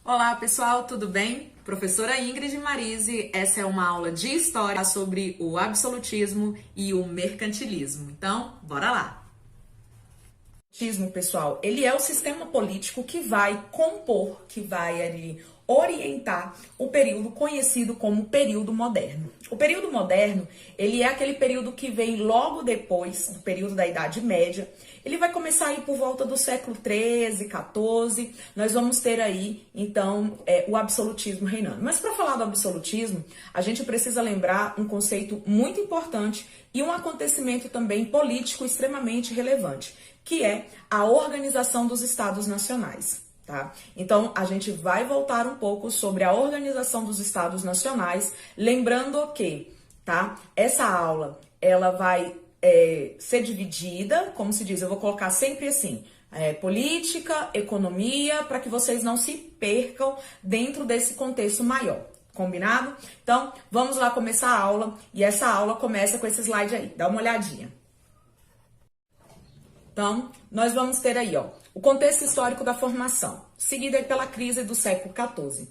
Olá pessoal, tudo bem? Professora Ingrid Marise, essa é uma aula de história sobre o absolutismo e o mercantilismo. Então, bora lá! O absolutismo, pessoal, ele é o sistema político que vai compor, que vai ali orientar o período conhecido como período moderno. O período moderno, ele é aquele período que vem logo depois do período da Idade Média. Ele vai começar aí por volta do século XIII, XIV. Nós vamos ter aí, então, o absolutismo reinando. Mas para falar do absolutismo, a gente precisa lembrar um conceito muito importante e um acontecimento também político extremamente relevante, que é a organização dos Estados Nacionais. Tá? Então, a gente vai voltar um pouco sobre a organização dos Estados Nacionais, lembrando que, tá? Essa aula, ela vai ser dividida, como se diz, eu vou colocar sempre assim, política, economia, para que vocês não se percam dentro desse contexto maior, combinado? Então, vamos lá começar a aula, e essa aula começa com esse slide aí, dá uma olhadinha. Então, nós vamos ter aí, ó, o contexto histórico da formação, seguido aí pela crise do século XIV.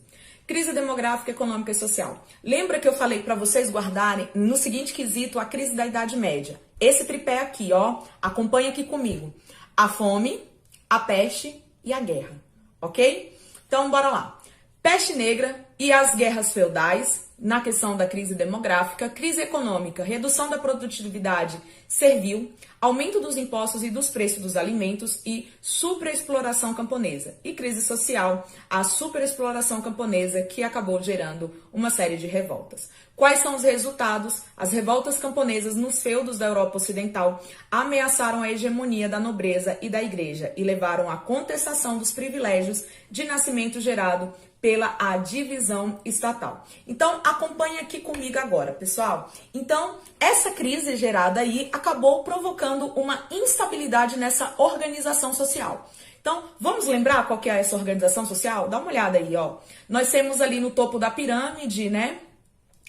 Crise demográfica, econômica e social. Lembra que eu falei para vocês guardarem no seguinte quesito a crise da Idade Média? Esse tripé aqui, ó, acompanha aqui comigo. A fome, a peste e a guerra, ok? Então, bora lá. Peste negra e as guerras feudais, na questão da crise demográfica, crise econômica, redução da produtividade servil, aumento dos impostos e dos preços dos alimentos e superexploração camponesa. E crise social, a superexploração camponesa que acabou gerando uma série de revoltas. Quais são os resultados? As revoltas camponesas nos feudos da Europa Ocidental ameaçaram a hegemonia da nobreza e da igreja e levaram à contestação dos privilégios de nascimento gerado pela a divisão estatal. Então, acompanhe aqui comigo agora, pessoal. Então, essa crise gerada aí acabou provocando uma instabilidade nessa organização social. Então, vamos lembrar qual que é essa organização social? Dá uma olhada aí, ó. Nós temos ali no topo da pirâmide, né,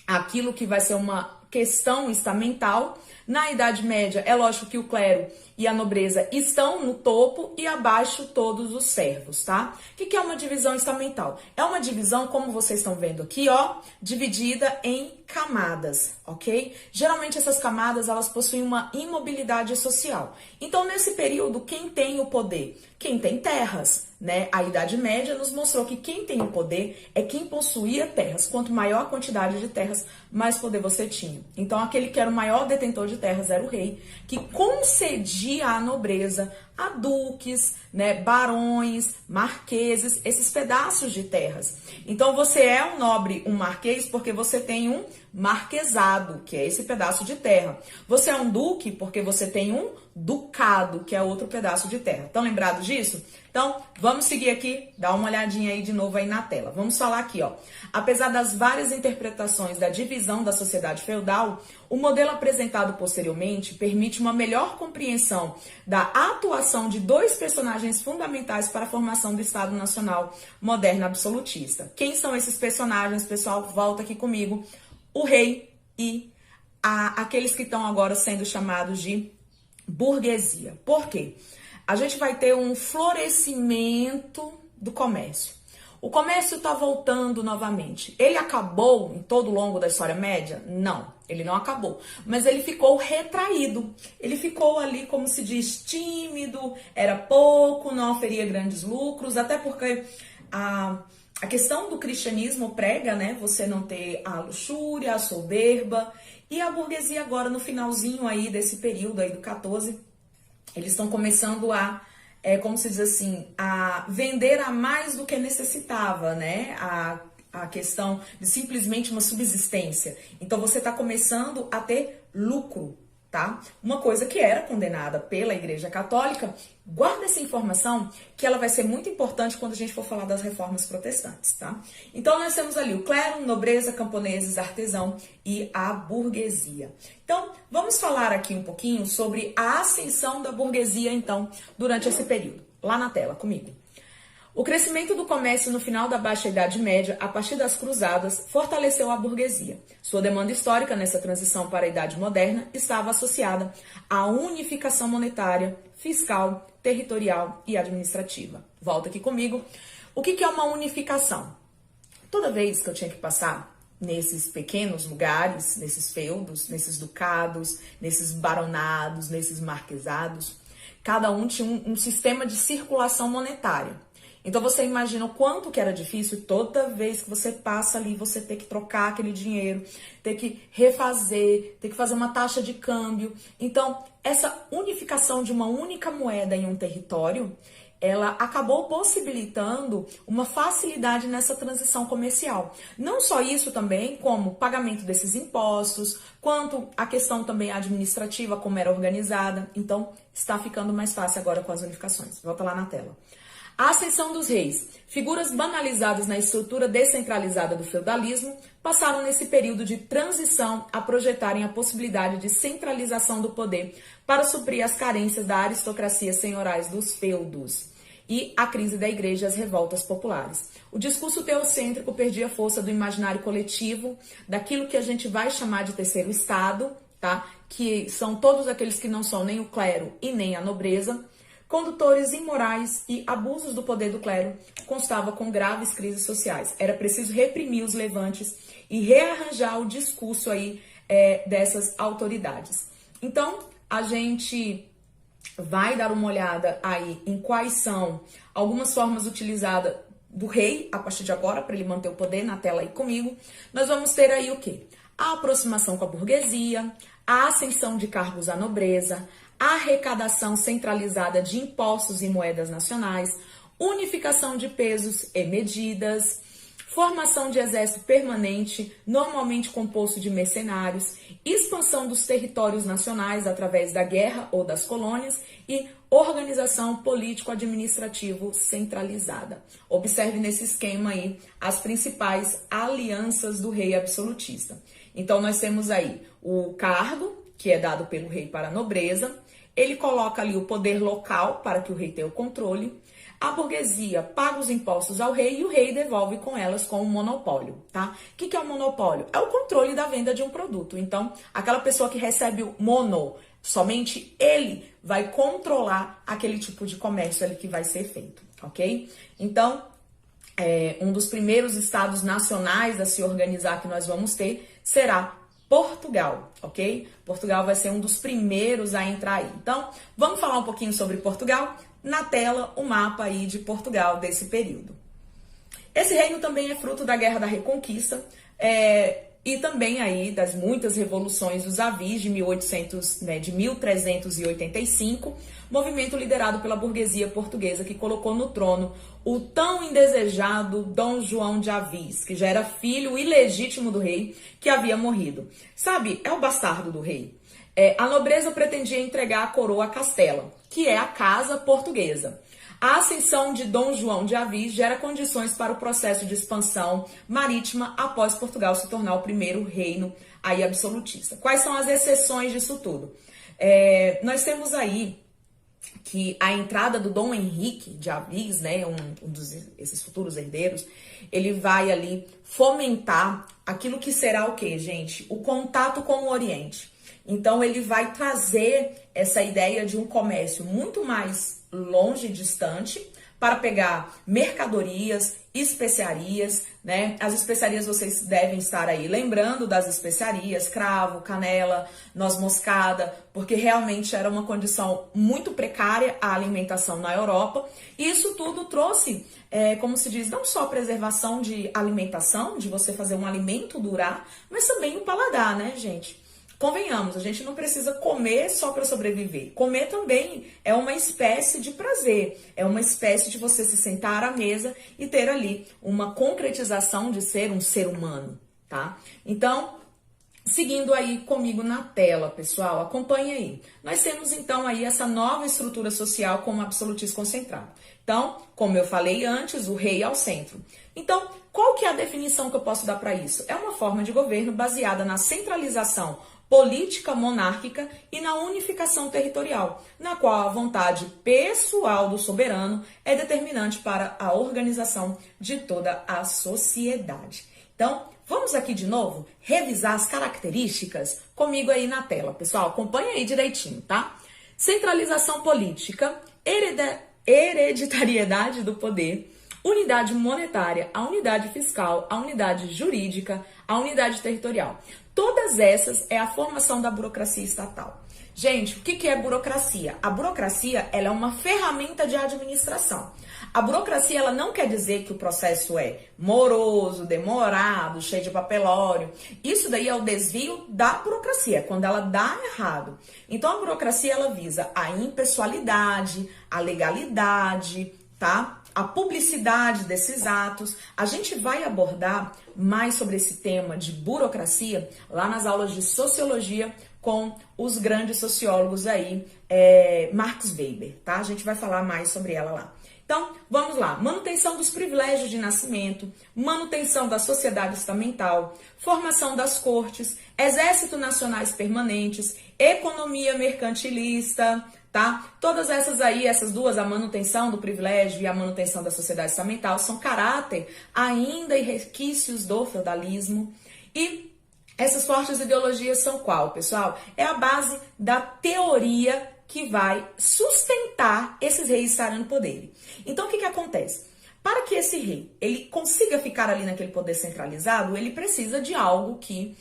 aquilo que vai ser uma questão estamental. Na Idade Média, é lógico que o clero e a nobreza estão no topo e abaixo todos os servos, tá? O que é uma divisão estamental? É uma divisão, como vocês estão vendo aqui, ó, dividida em camadas, ok? Geralmente essas camadas, elas possuem uma imobilidade social. Então, nesse período, quem tem o poder? Quem tem terras, né? A Idade Média nos mostrou que quem tem o poder é quem possuía terras. Quanto maior a quantidade de terras, mais poder você tinha. Então, aquele que era o maior detentor de terras era o rei, que concedia à nobreza, a duques, né, barões, marqueses, esses pedaços de terras. Então, você é um nobre, um marquês, porque você tem um marquesado, que é esse pedaço de terra. Você é um duque porque você tem um ducado, que é outro pedaço de terra. Estão lembrados disso? Então, vamos seguir aqui, dá uma olhadinha aí de novo aí na tela. Vamos falar aqui, ó. Apesar das várias interpretações da divisão da sociedade feudal, o modelo apresentado posteriormente permite uma melhor compreensão da atuação de dois personagens fundamentais para a formação do Estado Nacional moderno absolutista. Quem são esses personagens, pessoal? Volta aqui comigo. O rei e aqueles que estão agora sendo chamados de burguesia. Por quê? A gente vai ter um florescimento do comércio. O comércio está voltando novamente. Ele acabou em todo o longo da história média? Não, ele não acabou. Mas ele ficou retraído. Ele ficou ali, como se diz, tímido, era pouco, não oferia grandes lucros, até porque a questão do cristianismo prega, né, você não ter a luxúria, a soberba. E a burguesia agora, no finalzinho aí desse período aí do 14, eles estão começando a, como se diz assim, a vender a mais do que necessitava, né? A questão de simplesmente uma subsistência. Então, você está começando a ter lucro, tá? Uma coisa que era condenada pela Igreja Católica. Guarda essa informação, que ela vai ser muito importante quando a gente for falar das reformas protestantes, tá? Então, nós temos ali o clero, nobreza, camponeses, artesão e a burguesia. Então, vamos falar aqui um pouquinho sobre a ascensão da burguesia, então, durante esse período. Lá na tela, comigo. O crescimento do comércio no final da Baixa Idade Média, a partir das Cruzadas, fortaleceu a burguesia. Sua demanda histórica nessa transição para a Idade Moderna estava associada à unificação monetária, fiscal, territorial e administrativa. Volta aqui comigo. O que é uma unificação? Toda vez que eu tinha que passar nesses pequenos lugares, nesses feudos, nesses ducados, nesses baronados, nesses marquesados, cada um tinha um sistema de circulação monetária. Então você imagina o quanto que era difícil toda vez que você passa ali, você ter que trocar aquele dinheiro, ter que refazer, ter que fazer uma taxa de câmbio. Então, essa unificação de uma única moeda em um território, ela acabou possibilitando uma facilidade nessa transição comercial. Não só isso também, como pagamento desses impostos, quanto a questão também administrativa, como era organizada. Então, está ficando mais fácil agora com as unificações. Volta lá na tela. A ascensão dos reis, figuras banalizadas na estrutura descentralizada do feudalismo, passaram nesse período de transição a projetarem a possibilidade de centralização do poder para suprir as carências da aristocracia senhorais dos feudos e a crise da igreja e as revoltas populares. O discurso teocêntrico perdia força do imaginário coletivo, daquilo que a gente vai chamar de terceiro estado, tá? Que são todos aqueles que não são nem o clero e nem a nobreza. Condutores imorais e abusos do poder do clero constava com graves crises sociais. Era preciso reprimir os levantes e rearranjar o discurso aí dessas autoridades. Então, a gente vai dar uma olhada aí em quais são algumas formas utilizadas do rei a partir de agora para ele manter o poder. Na tela aí comigo. Nós vamos ter aí o quê? A aproximação com a burguesia, a ascensão de cargos à nobreza, a arrecadação centralizada de impostos e moedas nacionais, unificação de pesos e medidas, formação de exército permanente, normalmente composto de mercenários, expansão dos territórios nacionais através da guerra ou das colônias e organização político-administrativo centralizada. Observe nesse esquema aí as principais alianças do rei absolutista. Então, nós temos aí o cargo, que é dado pelo rei para a nobreza. Ele coloca ali o poder local para que o rei tenha o controle. A burguesia paga os impostos ao rei e o rei devolve com elas com um monopólio, tá? O que é o monopólio? É o controle da venda de um produto. Então, aquela pessoa que recebe o mono, somente ele vai controlar aquele tipo de comércio ali que vai ser feito, ok? Então, um dos primeiros estados nacionais a se organizar que nós vamos ter será Portugal, ok? Portugal vai ser um dos primeiros a entrar aí. Então, vamos falar um pouquinho sobre Portugal. Na tela, o mapa aí de Portugal desse período. Esse reino também é fruto da Guerra da Reconquista e também aí das muitas revoluções dos avis de 1385, movimento liderado pela burguesia portuguesa que colocou no trono o tão indesejado Dom João de Avis, que já era filho ilegítimo do rei que havia morrido. Sabe, é o bastardo do rei. A nobreza pretendia entregar a coroa a Castela, que é a casa portuguesa. A ascensão de Dom João de Avis gera condições para o processo de expansão marítima após Portugal se tornar o primeiro reino aí absolutista. Quais são as exceções disso tudo? Nós temos aí que a entrada do Dom Henrique de Avis, né, esses futuros herdeiros, ele vai ali fomentar aquilo que será o quê, gente? O contato com o Oriente. Então, ele vai trazer essa ideia de um comércio muito mais longe e distante para pegar mercadorias, especiarias, né? As especiarias vocês devem estar aí lembrando das especiarias, cravo, canela, noz moscada, porque realmente era uma condição muito precária a alimentação na Europa. E isso tudo trouxe, como se diz, não só preservação de alimentação, de você fazer um alimento durar, mas também o paladar, né, gente? Convenhamos, a gente não precisa comer só para sobreviver. Comer também é uma espécie de prazer, é uma espécie de você se sentar à mesa e ter ali uma concretização de ser um ser humano, tá? Então, seguindo aí comigo na tela, pessoal, acompanhe aí. Nós temos então aí essa nova estrutura social como absolutismo concentrado. Então, como eu falei antes, o rei ao centro. Então, qual que é a definição que eu posso dar para isso? É uma forma de governo baseada na centralização política monárquica e na unificação territorial, na qual a vontade pessoal do soberano é determinante para a organização de toda a sociedade. Então, vamos aqui de novo revisar as características comigo aí na tela. Pessoal, acompanha aí direitinho, tá? Centralização política, hereditariedade do poder, unidade monetária, a unidade fiscal, a unidade jurídica, a unidade territorial. Todas essas é a formação da burocracia estatal. Gente, o que é burocracia? A burocracia, ela é uma ferramenta de administração. A burocracia, ela não quer dizer que o processo é moroso, demorado, cheio de papelório. Isso daí é o desvio da burocracia, quando ela dá errado. Então, a burocracia, ela visa a impessoalidade, a legalidade, tá? A publicidade desses atos. A gente vai abordar mais sobre esse tema de burocracia lá nas aulas de sociologia com os grandes sociólogos aí, Max Weber, tá? A gente vai falar mais sobre ela lá. Então, vamos lá. Manutenção dos privilégios de nascimento, manutenção da sociedade estamental, formação das cortes, exército nacionais permanentes, economia mercantilista, tá? Todas essas aí, essas duas, a manutenção do privilégio e a manutenção da sociedade estamental, são caráter ainda e resquícios do feudalismo. E essas fortes ideologias são qual, pessoal? É a base da teoria que vai sustentar esses reis estarem no poder. Então, o que acontece? Para que esse rei ele consiga ficar ali naquele poder centralizado, ele precisa de algo que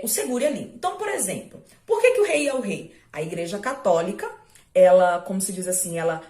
o segure ali. Então, por exemplo, por que o rei é o rei? A Igreja Católica, ela, como se diz assim, ela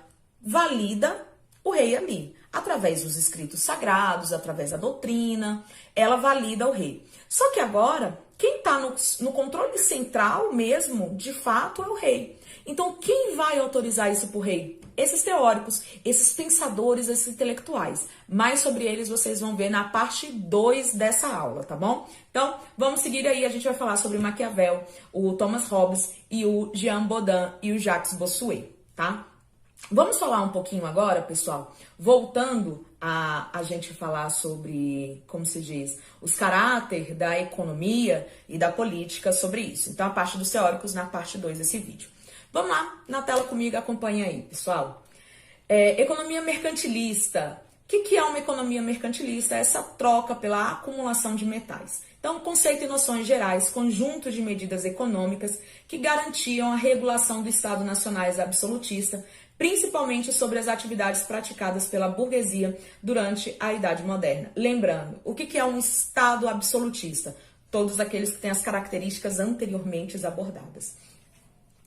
valida o rei ali, através dos escritos sagrados, através da doutrina, ela valida o rei. Só que agora, quem está no controle central mesmo, de fato, é o rei. Então, quem vai autorizar isso para o rei? Esses teóricos, esses pensadores, esses intelectuais. Mais sobre eles vocês vão ver na parte 2 dessa aula, tá bom? Então, vamos seguir aí, a gente vai falar sobre Maquiavel, o Thomas Hobbes e o Jean Bodin e o Jacques Bossuet, tá? Vamos falar um pouquinho agora, pessoal, voltando a gente falar sobre, como se diz, os caráter da economia e da política sobre isso. Então, a parte dos teóricos na parte 2 desse vídeo. Vamos lá, na tela comigo, acompanha aí, pessoal. Economia mercantilista. O que é uma economia mercantilista? É essa troca pela acumulação de metais. Então, conceito e noções gerais, conjunto de medidas econômicas que garantiam a regulação do Estado nacionais absolutista, principalmente sobre as atividades praticadas pela burguesia durante a Idade Moderna. Lembrando, o que é um Estado absolutista? Todos aqueles que têm as características anteriormente abordadas.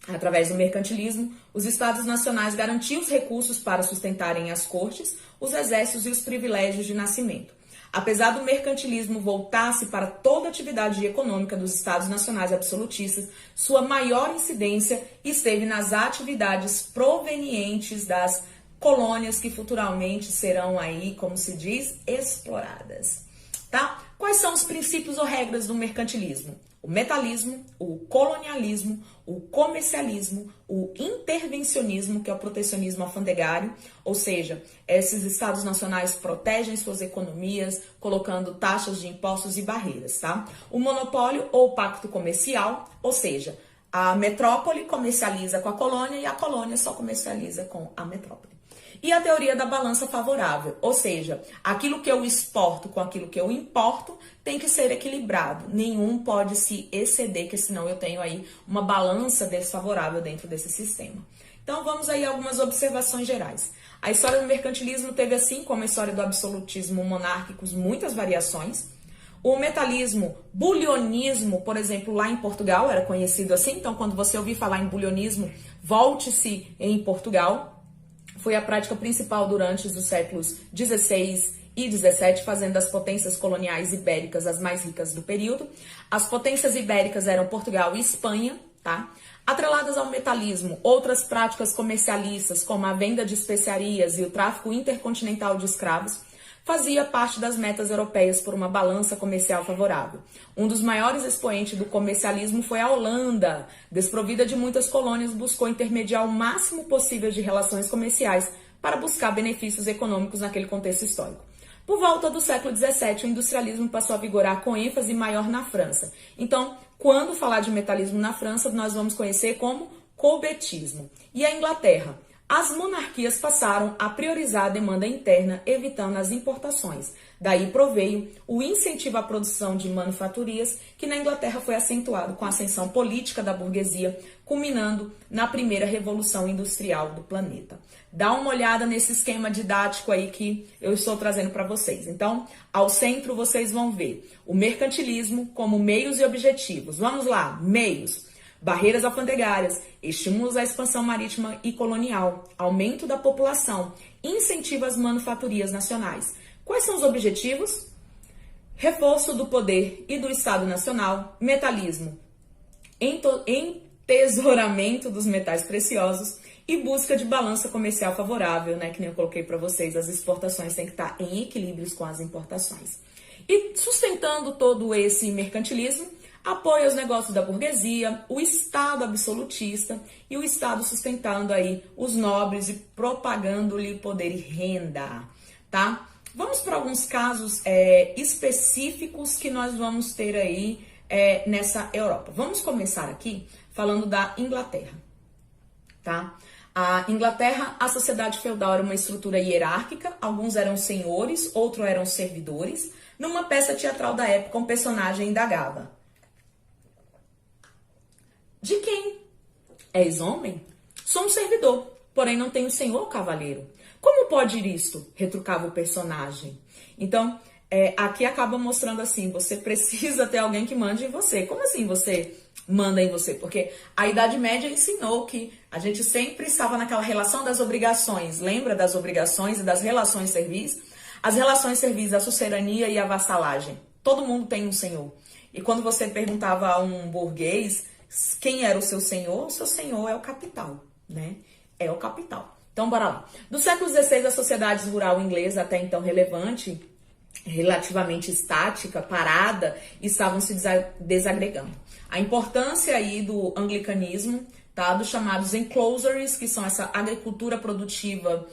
Através do mercantilismo, os estados nacionais garantiam os recursos para sustentarem as cortes, os exércitos e os privilégios de nascimento. Apesar do mercantilismo voltar-se para toda a atividade econômica dos estados nacionais absolutistas, sua maior incidência esteve nas atividades provenientes das colônias que futuramente serão aí, como se diz, exploradas. Tá? Quais são os princípios ou regras do mercantilismo? O metalismo, o colonialismo, o comercialismo, o intervencionismo, que é o protecionismo alfandegário, ou seja, esses estados nacionais protegem suas economias, colocando taxas de impostos e barreiras, tá? O monopólio ou pacto comercial, ou seja, a metrópole comercializa com a colônia e a colônia só comercializa com a metrópole. E a teoria da balança favorável, ou seja, aquilo que eu exporto com aquilo que eu importo tem que ser equilibrado. Nenhum pode se exceder, que senão eu tenho aí uma balança desfavorável dentro desse sistema. Então vamos aí a algumas observações gerais. A história do mercantilismo teve, assim como a história do absolutismo monárquico, muitas variações. O metalismo, bulionismo, por exemplo, lá em Portugal era conhecido assim. Então quando você ouvir falar em bulionismo, volte-se em Portugal. Foi a prática principal durante os séculos XVI e XVII, fazendo das potências coloniais ibéricas as mais ricas do período. As potências ibéricas eram Portugal e Espanha, tá? Atreladas ao metalismo, outras práticas comercialistas, como a venda de especiarias e o tráfico intercontinental de escravos, fazia parte das metas europeias por uma balança comercial favorável. Um dos maiores expoentes do comercialismo foi a Holanda. Desprovida de muitas colônias, buscou intermediar o máximo possível de relações comerciais para buscar benefícios econômicos naquele contexto histórico. Por volta do século XVII, o industrialismo passou a vigorar com ênfase maior na França. Então, quando falar de metalismo na França, nós vamos conhecer como coubetismo. E a Inglaterra? as monarquias passaram a priorizar a demanda interna, evitando as importações. Daí proveio o incentivo à produção de manufaturias, que na Inglaterra foi acentuado com a ascensão política da burguesia, culminando na primeira revolução industrial do planeta. Dá uma olhada nesse esquema didático aí que eu estou trazendo para vocês. Então, ao centro vocês vão ver o mercantilismo como meios e objetivos. Vamos lá, meios. Barreiras alfandegárias, estímulos à expansão marítima e colonial, aumento da população, incentivo às manufaturias nacionais. Quais são os objetivos? Reforço do poder e do Estado Nacional, metalismo, entesouramento dos metais preciosos e busca de balança comercial favorável, né? Que nem eu coloquei para vocês, as exportações têm que estar em equilíbrios com as importações. E sustentando todo esse mercantilismo, apoio aos negócios da burguesia, o Estado absolutista e o Estado sustentando aí os nobres e propagando-lhe poder e renda, tá? Vamos para alguns casos específicos que nós vamos ter aí nessa Europa. Vamos começar aqui falando da Inglaterra, tá? A Inglaterra, a sociedade feudal era uma estrutura hierárquica, alguns eram senhores, outros eram servidores. Numa peça teatral da época, um personagem indagava: de quem? És homem? Sou um servidor, porém não tenho senhor ou cavaleiro. Como pode ir isto? Retrucava o personagem. Então, aqui acaba mostrando assim, você precisa ter alguém que mande em você. Como assim você manda em você? Porque a Idade Média ensinou que a gente sempre estava naquela relação das obrigações. Lembra das obrigações e das relações servis? As relações servis, a sucerania e a vassalagem. Todo mundo tem um senhor. E quando você perguntava a um burguês quem era o seu senhor é o capital, né? É o capital. Então, bora lá. Do século XVI, a sociedade rural inglesa, até então relevante, relativamente estática, parada, estavam se desagregando. A importância aí do anglicanismo, tá? Dos chamados enclosures, que são essa agricultura produtiva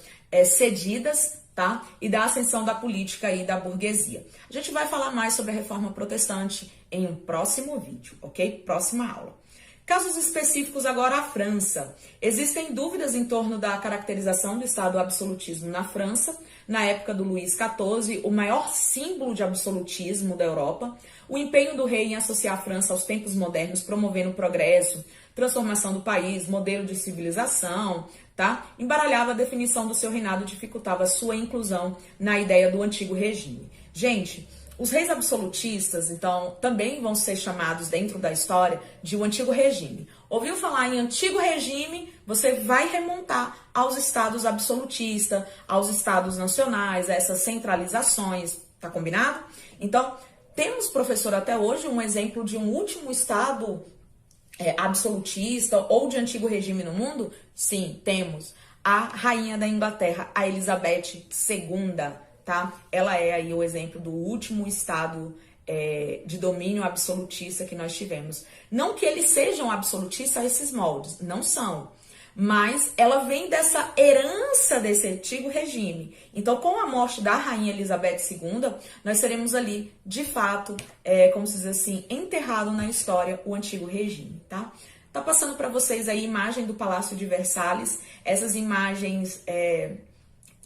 cedidas, tá? E da ascensão da política e da burguesia. A gente vai falar mais sobre a reforma protestante em um próximo vídeo, ok? Próxima aula. Casos específicos agora a França. Existem dúvidas em torno da caracterização do Estado absolutismo na França, na época do Luís XIV, o maior símbolo de absolutismo da Europa, o empenho do rei em associar a França aos tempos modernos, promovendo o progresso, transformação do país, modelo de civilização, tá? Embaralhava a definição do seu reinado, dificultava a sua inclusão na ideia do antigo regime. Gente, os reis absolutistas, então, também vão ser chamados dentro da história de o antigo regime. Ouviu falar em antigo regime, você vai remontar aos estados absolutistas, aos estados nacionais, a essas centralizações, tá combinado? Então, temos, professor, até hoje um exemplo de um último estado absolutista ou de antigo regime no mundo? Sim, temos. A rainha da Inglaterra, a Elizabeth II, tá? Ela é aí o exemplo do último estado de domínio absolutista que nós tivemos. Não que eles sejam absolutistas a esses moldes, não são. Mas ela vem dessa herança desse antigo regime. Então, com a morte da rainha Elizabeth II, nós teremos ali, de fato, como se diz assim, enterrado na história o antigo regime, tá? Tá passando para vocês aí a imagem do Palácio de Versalhes. Essas imagens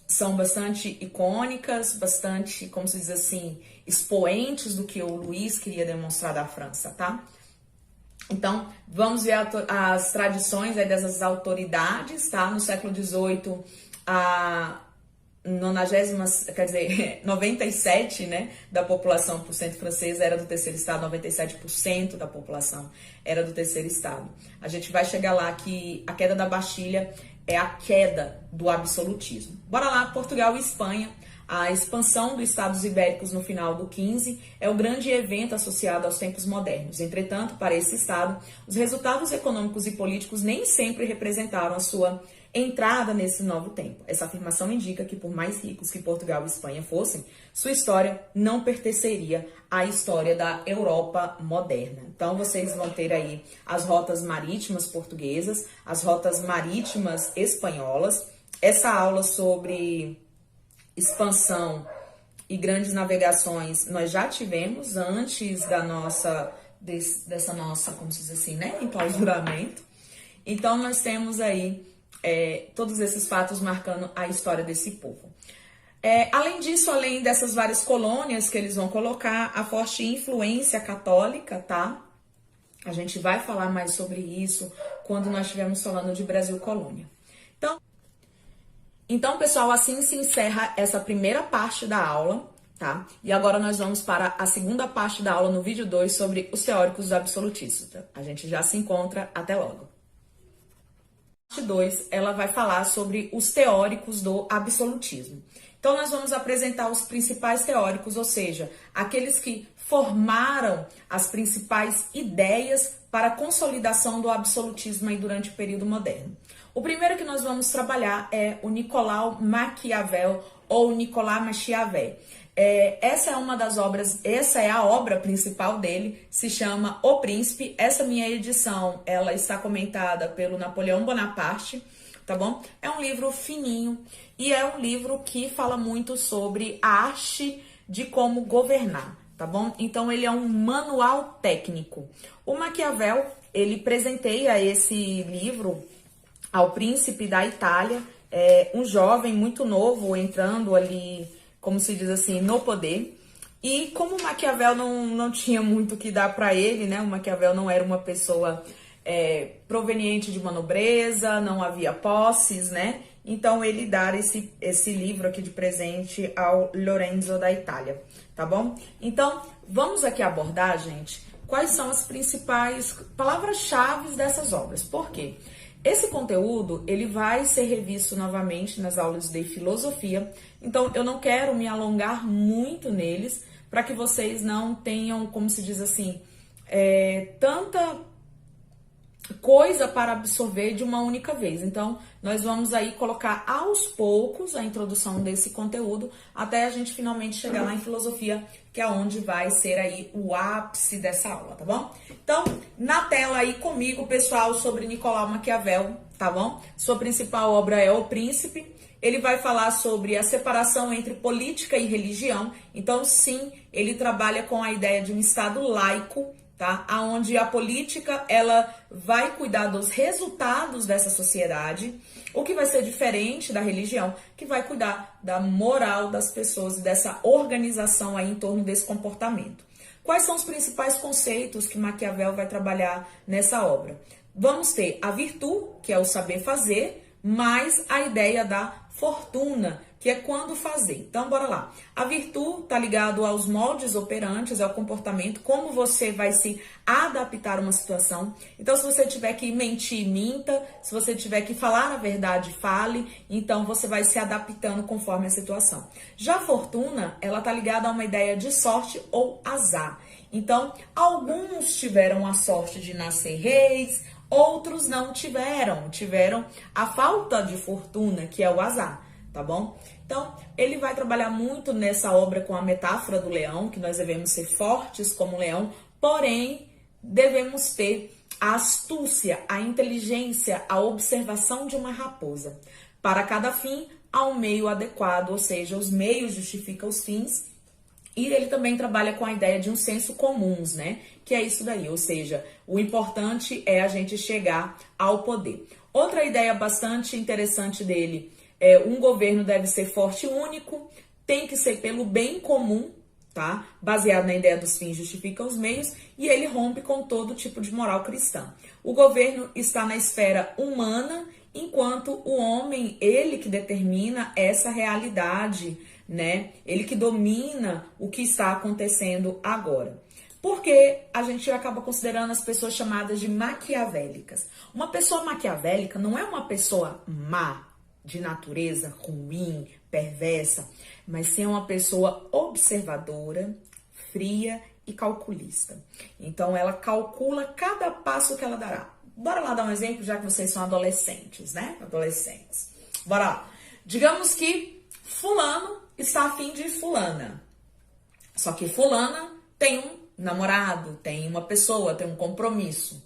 são bastante icônicas, bastante, como se diz assim, expoentes do que o Luís queria demonstrar da França, tá? Então, vamos ver as tradições aí dessas autoridades, tá? No século XVIII, a 97, né, da população por cento francesa era do terceiro estado, 97% da população era do terceiro estado. A gente vai chegar lá que a queda da Bastilha é a queda do absolutismo. Bora lá, Portugal e Espanha. A expansão dos Estados Ibéricos no final do XV é o grande evento associado aos tempos modernos. Entretanto, para esse Estado, os resultados econômicos e políticos nem sempre representaram a sua entrada nesse novo tempo. Essa afirmação indica que, por mais ricos que Portugal e Espanha fossem, sua história não pertenceria à história da Europa moderna. Então, vocês vão ter aí as rotas marítimas portuguesas, as rotas marítimas espanholas. Essa aula sobre expansão e grandes navegações nós já tivemos antes da dessa nossa, como se diz assim, né, enclausuramento. Então, nós temos aí todos esses fatos marcando a história desse povo. Além disso, além dessas várias colônias que eles vão colocar, a forte influência católica, tá? A gente vai falar mais sobre isso quando nós estivermos falando de Brasil Colônia. Então, pessoal, assim se encerra essa primeira parte da aula, tá? E agora nós vamos para a segunda parte da aula no vídeo 2 sobre os teóricos do absolutismo. A gente já se encontra, até logo. Parte 2, ela vai falar sobre os teóricos do absolutismo. Então, nós vamos apresentar os principais teóricos, ou seja, aqueles que formaram as principais ideias para a consolidação do absolutismo aí durante o período moderno. O primeiro que nós vamos trabalhar é o Nicolau Maquiavel ou Nicolas Machiavel. Essa é uma das obras, essa é a obra principal dele, se chama O Príncipe. Essa minha edição, ela está comentada pelo Napoleão Bonaparte, tá bom? É um livro fininho e é um livro que fala muito sobre a arte de como governar, tá bom? Então ele é um manual técnico. O Maquiavel, ele presenteia esse livro ao príncipe da Itália, um jovem muito novo entrando ali, como se diz assim, no poder. E como o Maquiavel não tinha muito o que dar para ele, né? O Maquiavel não era uma pessoa proveniente de uma nobreza, não havia posses, né? Então ele dá esse livro aqui de presente ao Lorenzo da Itália, tá bom? Então vamos aqui abordar, gente, quais são as principais palavras-chave dessas obras. Por quê? Esse conteúdo, ele vai ser revisto novamente nas aulas de filosofia, então eu não quero me alongar muito neles, para que vocês não tenham, como se diz assim, tanta coisa para absorver de uma única vez. Então, nós vamos aí colocar aos poucos a introdução desse conteúdo, até a gente finalmente chegar lá em filosofia, que é onde vai ser aí o ápice dessa aula, tá bom? Então, na tela aí comigo, pessoal, sobre Nicolau Maquiavel, tá bom? Sua principal obra é O Príncipe. Ele vai falar sobre a separação entre política e religião. Então, sim, ele trabalha com a ideia de um Estado laico, tá? Aonde a política, ela vai cuidar dos resultados dessa sociedade, o que vai ser diferente da religião, que vai cuidar da moral das pessoas e dessa organização aí em torno desse comportamento. Quais são os principais conceitos que Maquiavel vai trabalhar nessa obra? Vamos ter a virtude, que é o saber fazer, mais a ideia da fortuna, que é quando fazer. Então, bora lá. A virtude está ligado aos moldes operantes, ao comportamento, como você vai se adaptar a uma situação. Então, se você tiver que mentir, minta. Se você tiver que falar a verdade, fale. Então, você vai se adaptando conforme a situação. Já a fortuna, ela está ligada a uma ideia de sorte ou azar. Então, alguns tiveram a sorte de nascer reis, outros não tiveram. Tiveram a falta de fortuna, que é o azar. Tá bom? Então, ele vai trabalhar muito nessa obra com a metáfora do leão, que nós devemos ser fortes como um leão, porém, devemos ter a astúcia, a inteligência, a observação de uma raposa. Para cada fim, há um meio adequado, ou seja, os meios justificam os fins. E ele também trabalha com a ideia de um senso comuns, né? Que é isso daí, ou seja, o importante é a gente chegar ao poder. Outra ideia bastante interessante dele um governo deve ser forte e único, tem que ser pelo bem comum, tá? Baseado na ideia dos fins justifica os meios, e ele rompe com todo tipo de moral cristã. O governo está na esfera humana, enquanto o homem, ele que determina essa realidade, né? Ele que domina o que está acontecendo agora. Porque a gente acaba considerando as pessoas chamadas de maquiavélicas. Uma pessoa maquiavélica não é uma pessoa má, de natureza ruim, perversa, mas sim uma pessoa observadora, fria e calculista. Então, ela calcula cada passo que ela dará. Bora lá dar um exemplo, já que vocês são adolescentes, né? Adolescentes. Bora lá. Digamos que fulano está afim de fulana. Só que fulana tem um namorado, tem uma pessoa, tem um compromisso.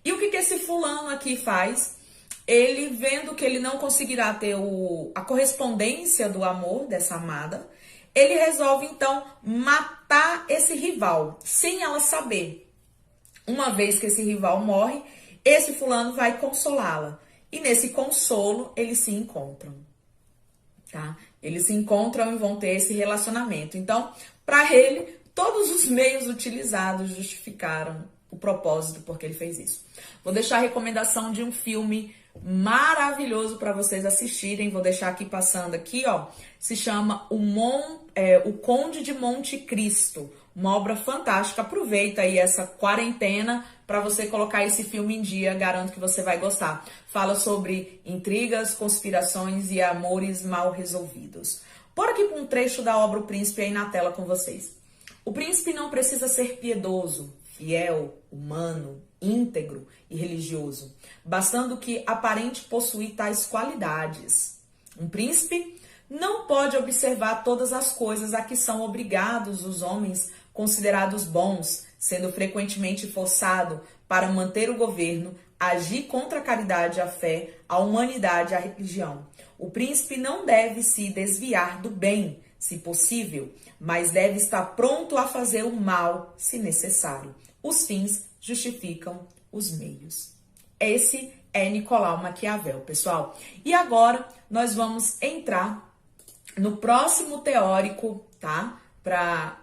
E o que esse fulano aqui faz? Ele, vendo que ele não conseguirá ter a correspondência do amor dessa amada, ele resolve, então, matar esse rival, sem ela saber. Uma vez que esse rival morre, esse fulano vai consolá-la. E nesse consolo, eles se encontram, tá? Eles se encontram e vão ter esse relacionamento. Então, para ele, todos os meios utilizados justificaram o propósito porque ele fez isso. Vou deixar a recomendação de um filme maravilhoso para vocês assistirem. Vou deixar aqui passando aqui, ó. Se chama O Conde de Monte Cristo. Uma obra fantástica. Aproveita aí essa quarentena para você colocar esse filme em dia. Garanto que você vai gostar. Fala sobre intrigas, conspirações e amores mal resolvidos. Bora aqui para um trecho da obra O Príncipe aí na tela com vocês. O príncipe não precisa ser piedoso, fiel, humano, íntegro e religioso, bastando que aparente possuir tais qualidades. Um príncipe não pode observar todas as coisas a que são obrigados os homens considerados bons, sendo frequentemente forçado para manter o governo, agir contra a caridade, a fé, a humanidade, a religião. O príncipe não deve se desviar do bem, se possível, mas deve estar pronto a fazer o mal, se necessário. Os fins justificam os meios. Esse é Nicolau Maquiavel, pessoal. E agora nós vamos entrar no próximo teórico, tá? Para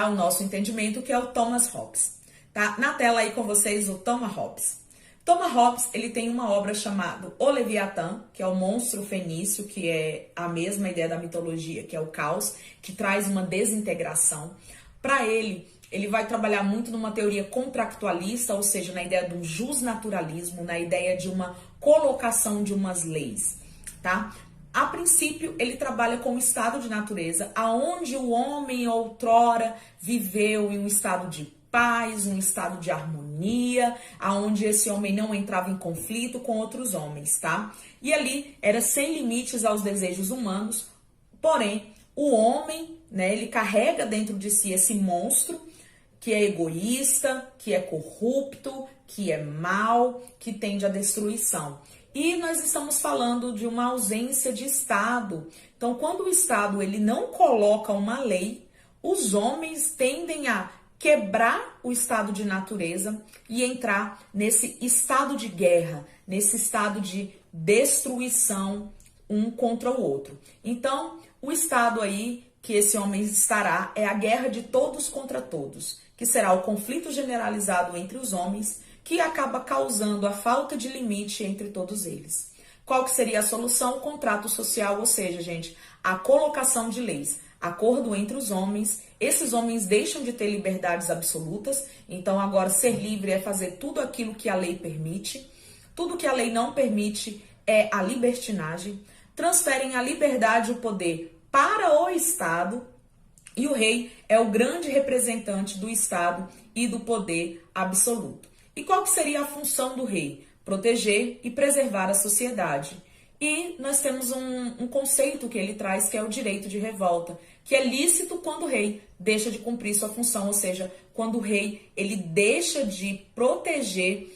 o nosso entendimento, que é o Thomas Hobbes. Tá? Na tela aí com vocês o Thomas Hobbes. Thomas Hobbes, ele tem uma obra chamada O Leviatã, que é o monstro fenício, que é a mesma ideia da mitologia, que é o caos, que traz uma desintegração. Para ele vai trabalhar muito numa teoria contractualista, ou seja, na ideia do justnaturalismo, na ideia de uma colocação de umas leis, tá? A princípio, ele trabalha com o estado de natureza, aonde o homem outrora viveu em um estado de paz, um estado de harmonia, aonde esse homem não entrava em conflito com outros homens, tá? E ali era sem limites aos desejos humanos, porém, o homem, né, ele carrega dentro de si esse monstro que é egoísta, que é corrupto, que é mau, que tende à destruição. E nós estamos falando de uma ausência de Estado. Então, quando o Estado ele não coloca uma lei, os homens tendem a quebrar o estado de natureza e entrar nesse estado de guerra, nesse estado de destruição um contra o outro. Então, o estado aí que esse homem estará é a guerra de todos contra todos, que será o conflito generalizado entre os homens, que acaba causando a falta de limite entre todos eles. Qual que seria a solução? O contrato social, ou seja, gente, a colocação de leis, acordo entre os homens. Esses homens deixam de ter liberdades absolutas, então agora ser livre é fazer tudo aquilo que a lei permite. Tudo que a lei não permite é a libertinagem. Transferem a liberdade e o poder para o Estado, e o rei é o grande representante do Estado e do poder absoluto. E qual que seria a função do rei? Proteger e preservar a sociedade. E nós temos um conceito que ele traz, que é o direito de revolta, que é lícito quando o rei deixa de cumprir sua função, ou seja, quando o rei ele deixa de proteger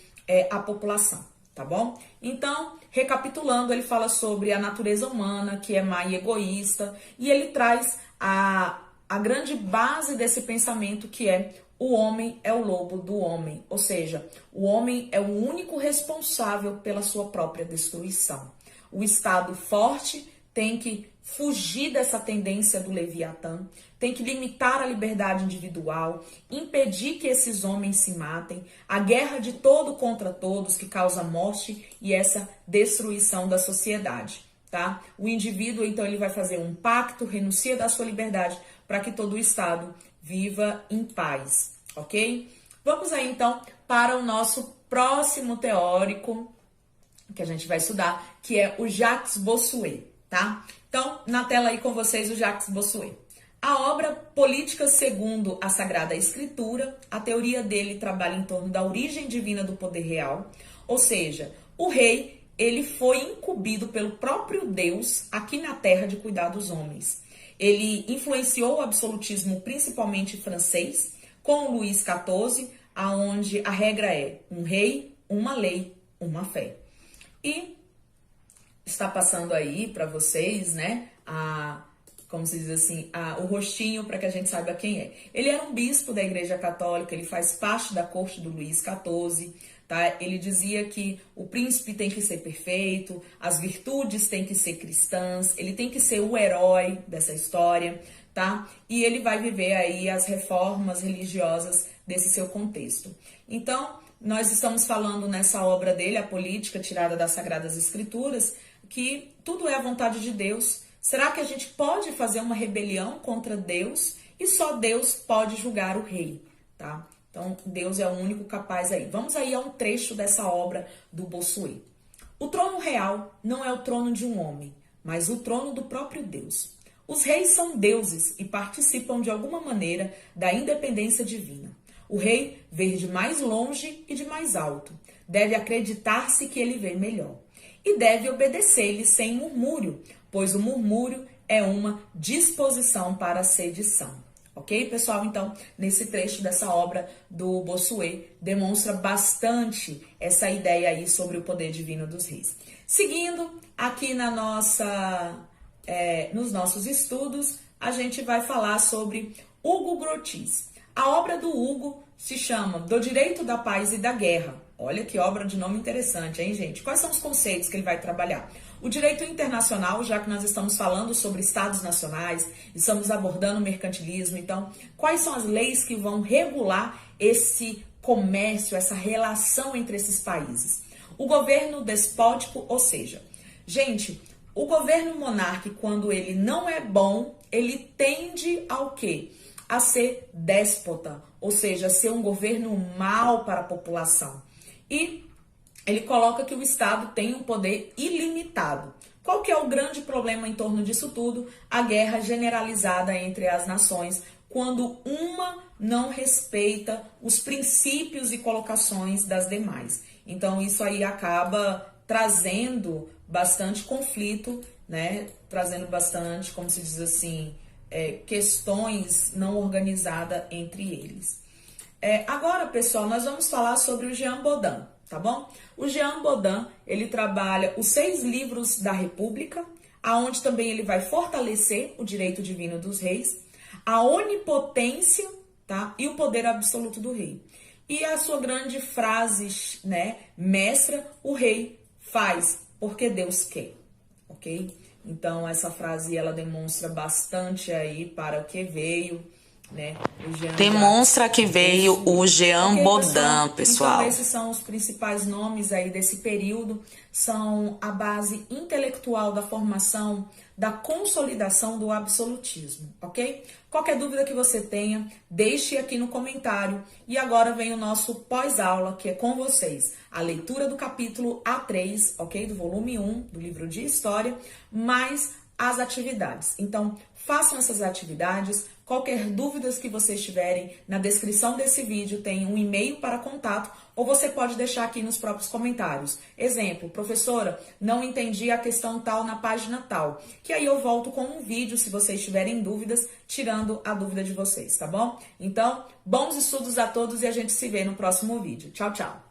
a população, tá bom? Então, recapitulando, ele fala sobre a natureza humana, que é má e egoísta, e ele traz a grande base desse pensamento, que é o homem é o lobo do homem, ou seja, o homem é o único responsável pela sua própria destruição. O Estado forte tem que fugir dessa tendência do Leviatã, tem que limitar a liberdade individual, impedir que esses homens se matem, a guerra de todo contra todos que causa morte e essa destruição da sociedade, tá? O indivíduo, então, ele vai fazer um pacto, renuncia da sua liberdade para que todo o Estado viva em paz, ok? Vamos aí, então, para o nosso próximo teórico que a gente vai estudar, que é o Jacques Bossuet, tá? Então, na tela aí com vocês o Jacques Bossuet. A obra Política segundo a Sagrada Escritura, a teoria dele trabalha em torno da origem divina do poder real, ou seja, o rei, ele foi incumbido pelo próprio Deus aqui na Terra de cuidar dos homens. Ele influenciou o absolutismo principalmente francês, com Luís XIV, aonde a regra é um rei, uma lei, uma fé. E está passando aí para vocês, né, como se diz assim, o rostinho para que a gente saiba quem é. Ele era um bispo da Igreja Católica, ele faz parte da corte do Luís XIV, tá? Ele dizia que o príncipe tem que ser perfeito, as virtudes têm que ser cristãs, ele tem que ser o herói dessa história, tá? E ele vai viver aí as reformas religiosas desse seu contexto. Então, nós estamos falando nessa obra dele, A Política Tirada das Sagradas Escrituras, que tudo é a vontade de Deus. Será que a gente pode fazer uma rebelião contra Deus e só Deus pode julgar o rei, tá? Então, Deus é o único capaz aí. Vamos aí a um trecho dessa obra do Bossuet. O trono real não é o trono de um homem, mas o trono do próprio Deus. Os reis são deuses e participam de alguma maneira da independência divina. O rei vê de mais longe e de mais alto. Deve acreditar-se que ele vê melhor. E deve obedecer-lhe sem murmúrio, pois o murmúrio é uma disposição para a sedição. Ok, pessoal? Então, nesse trecho dessa obra do Bossuet, demonstra bastante essa ideia aí sobre o poder divino dos reis. Seguindo aqui nos nossos estudos, a gente vai falar sobre Hugo Grotius. A obra do Hugo se chama Do Direito da Paz e da Guerra. Olha que obra de nome interessante, hein, gente? Quais são os conceitos que ele vai trabalhar? O direito internacional, já que nós estamos falando sobre estados nacionais, estamos abordando o mercantilismo, então, quais são as leis que vão regular esse comércio, essa relação entre esses países? O governo despótico, ou seja, gente, o governo monárquico, quando ele não é bom, ele tende ao quê? A ser déspota, ou seja, a ser um governo mau para a população. E ele coloca que o Estado tem um poder ilimitado. Qual que é o grande problema em torno disso tudo? A guerra generalizada entre as nações, quando uma não respeita os princípios e colocações das demais. Então, isso aí acaba trazendo bastante conflito, né? Trazendo bastante, como se diz assim, questões não organizadas entre eles. Agora, pessoal, nós vamos falar sobre o Jean Bodin, tá bom? O Jean Bodin, ele trabalha os 6 livros da República, aonde também ele vai fortalecer o direito divino dos reis, a onipotência, tá? E o poder absoluto do rei. E a sua grande frase, né, mestra, o rei faz porque Deus quer, ok? Então, essa frase, ela demonstra bastante aí para o que veio, né? Demonstra que veio o Jean Bodin, pessoal. Então, esses são os principais nomes aí desse período, são a base intelectual da formação, da consolidação do absolutismo, ok? Qualquer dúvida que você tenha, deixe aqui no comentário. E agora vem o nosso pós-aula, que é com vocês. A leitura do capítulo A3, ok? Do volume 1 do livro de História, mais as atividades. Então, façam essas atividades. Qualquer dúvidas que vocês tiverem, na descrição desse vídeo tem um e-mail para contato, ou você pode deixar aqui nos próprios comentários. Exemplo, professora, não entendi a questão tal na página tal. Que aí eu volto com um vídeo, se vocês tiverem dúvidas, tirando a dúvida de vocês, tá bom? Então, bons estudos a todos e a gente se vê no próximo vídeo. Tchau, tchau!